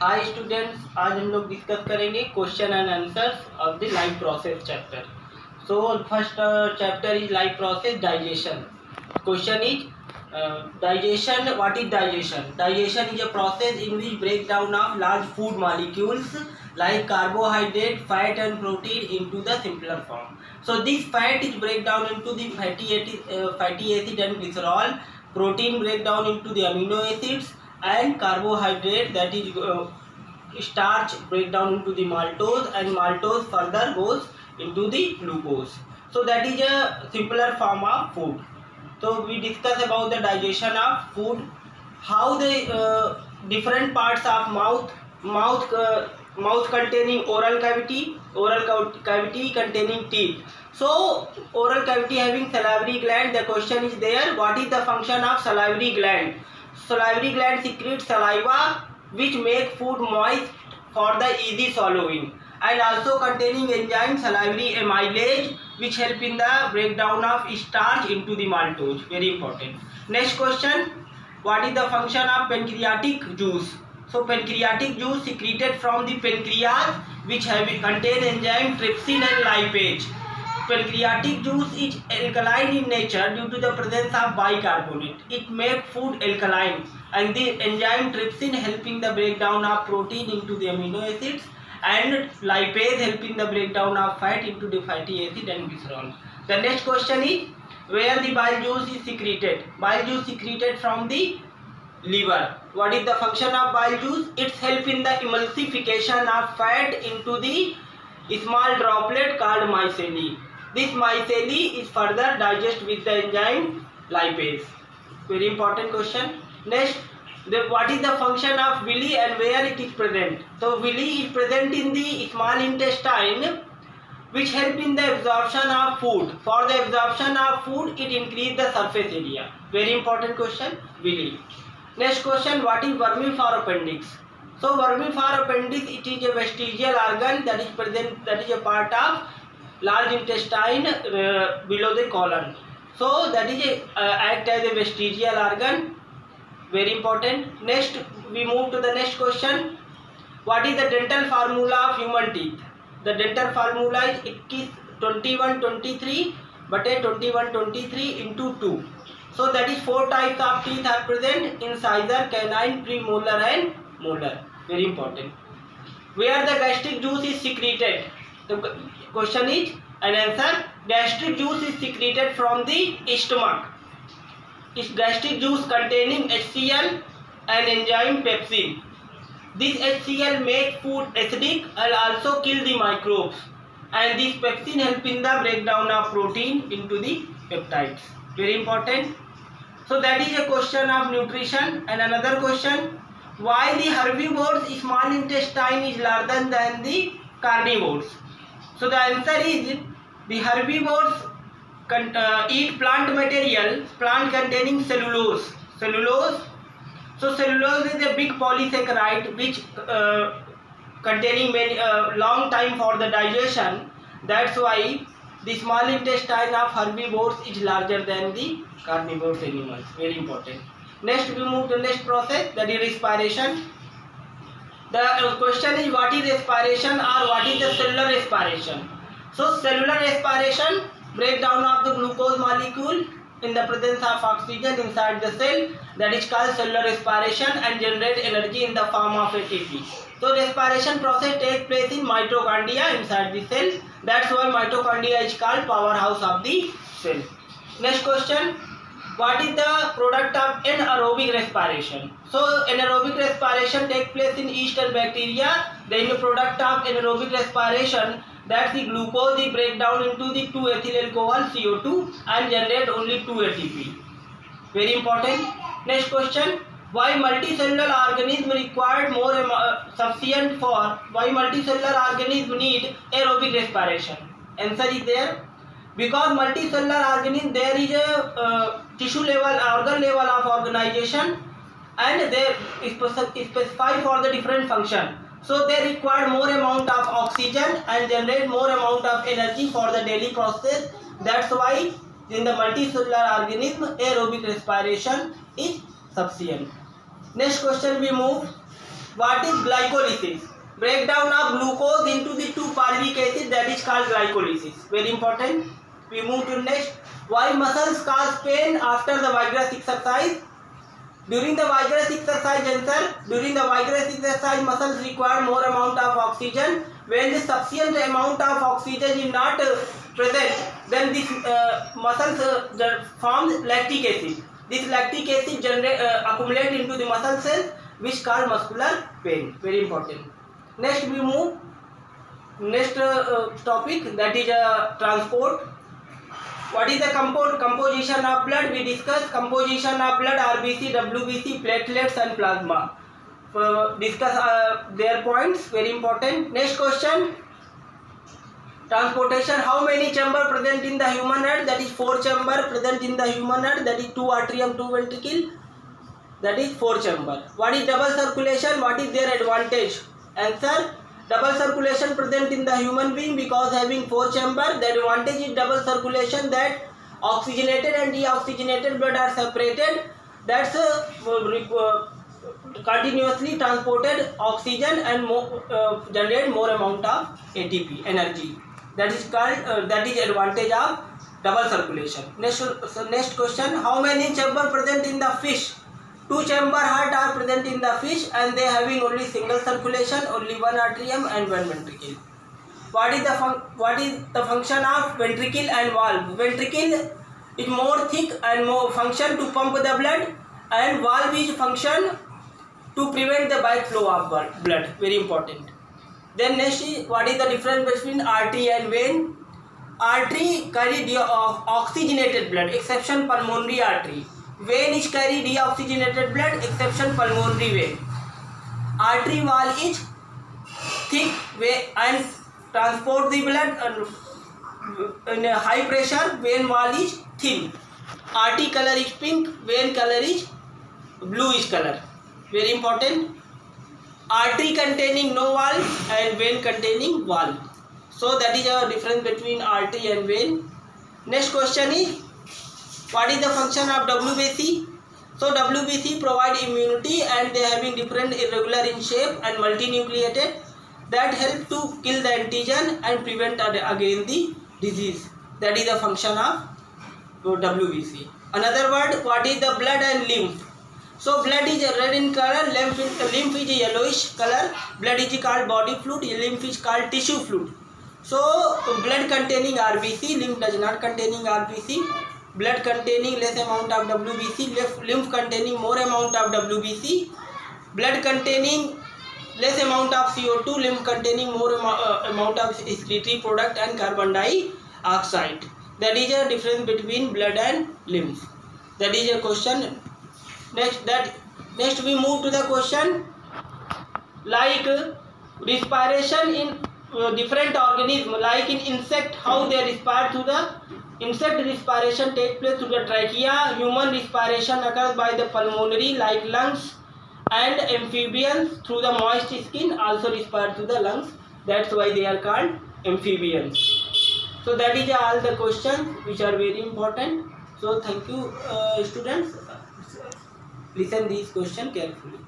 Hi students, आज हम लोग डिस्कस करेंगे question and answers of the life process chapter. So first chapter is life process digestion. Question is digestion. What is digestion? Digestion is a process in which breakdown of large food molecules like carbohydrate, fat and protein into the simpler form. So this fat is break down into the fatty acid and glycerol. Protein break down into the amino acids, and carbohydrate, that is starch, break down into the maltose, and maltose further goes into the glucose. So that is a simpler form of food. So we discuss about the digestion of food, how the different parts of mouth containing oral cavity containing teeth. So oral cavity having salivary gland. The question is there, what is the function of salivary gland? Salivary gland secretes saliva which make food moist for the easy swallowing, and also containing enzyme salivary amylase which help in the breakdown of starch into the maltose. Very important. Next question, what is the function of pancreatic juice? So pancreatic juice secreted from the pancreas which contain enzyme trypsin and lipase. Pancreatic juice is alkaline in nature due to the presence of bicarbonate. It makes food alkaline, and the enzyme trypsin helping the breakdown of protein into the amino acids, and lipase helping the breakdown of fat into the fatty acid and glycerol. The next question is, where the bile juice is secreted? Bile juice secreted from the liver. What is the function of bile juice? It's help in the emulsification of fat into the small droplet called micelle. This micelle is further digested with the enzyme lipase. Very important question. Next, what is the function of villi and where it is present? So villi is present in the small intestine which help in the absorption of food. For the absorption of food, it increase the surface area. Very important question, villi. Next question, what is vermiform appendix? So vermiform appendix, it is a vestigial organ that is present, that is a part of large intestine below the colon. So that is act as a vestigial organ. Very important. Next, we move to the next question. What is the dental formula of human teeth? The dental formula is 2123 but a 2123 into 2. So that is 4 types of teeth are present: incisor, canine, premolar and molar. Very important. Where the gastric juice is secreted? The question is an answer. Gastric juice is secreted from the stomach. Is gastric juice containing HCl and enzyme pepsin. This HCl make food acidic and also kill the microbes, and this pepsin help in the breakdown of protein into the peptides. Very important. So that is a question of nutrition. And another question, why the herbivores small intestine is larger than the carnivores? So the answer is, the herbivores eat plant material, plant containing cellulose. So cellulose is a big polysaccharide which containing many long time for the digestion. That's why the small intestine of herbivores is larger than the carnivorous animals. Very important. Next, we move to the next process, that is respiration. The question is, what is respiration or what is the cellular respiration? So cellular respiration, breakdown of the glucose molecule in the presence of oxygen inside the cell, that is called cellular respiration, and generate energy in the form of ATP. So respiration process takes place in mitochondria inside the cell. That's why mitochondria is called powerhouse of the cell. Next question, what is the product of anaerobic respiration? So anaerobic respiration takes place in yeast and bacteria. The product of anaerobic respiration, that's the glucose, the breakdown into the 2-ethyl alcohol CO2 and generate only 2 ATP. Very important. Next question, why multicellular organism required more sufficient for, why multicellular organism need aerobic respiration? Answer is there, because multicellular organism, there is a tissue level, organ level of organization, and they specify for the different function. So they require more amount of oxygen and generate more amount of energy for the daily process. That's why in the multicellular organism aerobic respiration is sufficient. Next question we move. What is glycolysis? Breakdown of glucose into the 2-parvic acid, that is called glycolysis. Very important. We move to next. Why muscles cause pain after the vigorous exercise? During the vigorous exercise, answer. During the vigorous exercise, muscles require more amount of oxygen. When the sufficient amount of oxygen is not present, then this muscles forms lactic acid. This lactic acid accumulate into the muscle cells, which cause muscular pain. Very important. Next we move. Next topic, that is transport. What is the composition of blood? We discuss composition of blood, RBC, WBC, platelets and plasma. Discuss their points, very important. Next question, transportation. How many chamber present in the human heart? That is 4 chamber present in the human heart. That is 2 atrium, 2 ventricle. That is 4 chamber. What is double circulation? What is their advantage? Answer. Double circulation present in the human being because having 4 chamber. The advantage is double circulation, that oxygenated and deoxygenated blood are separated. That's continuously transported oxygen and generate more amount of ATP energy. That is called that is advantage of double circulation. Next question, how many chamber present in the fish? 2 chamber heart are present in the fish and they having only single circulation, only 1 atrium and 1 ventricle. What is the function of ventricle and valve? Ventricle is more thick and more function to pump the blood, and valve is function to prevent the bad flow of blood. Very important. Then next is, what is the difference between artery and vein? Artery carry oxygenated blood, exception pulmonary artery. Vein is carry deoxygenated blood, exception pulmonary vein. Artery wall is thick and transport the blood in a high pressure. Vein wall is thin. Artery color is pink, vein color is bluish color. Very important. Artery containing no wall and vein containing wall. So that is a difference between artery and vein. Next question is, what is the function of WBC? So WBC provide immunity and they having different irregular in shape and multinucleated that help to kill the antigen and prevent against the disease. That is the function of WBC. Another word, what is the blood and lymph? So blood is red in color, lymph is a yellowish color. Blood is called body fluid, lymph is called tissue fluid. So blood containing RBC, lymph does not containing RBC. Blood containing less amount of WBC, lymph containing more amount of WBC. Blood containing less amount of CO2, lymph containing more amount of excretory product and carbon dioxide. That is a difference between blood and lymph. That is a question. Next we move to the question like respiration in different organisms, like in insect, how they respire to the insect respiration takes place through the trachea. Human respiration occurs by the pulmonary like lungs, and amphibians through the moist skin also respire to the lungs. That's why they are called amphibians. So that is all the questions which are very important. So thank you students. Listen these questions carefully.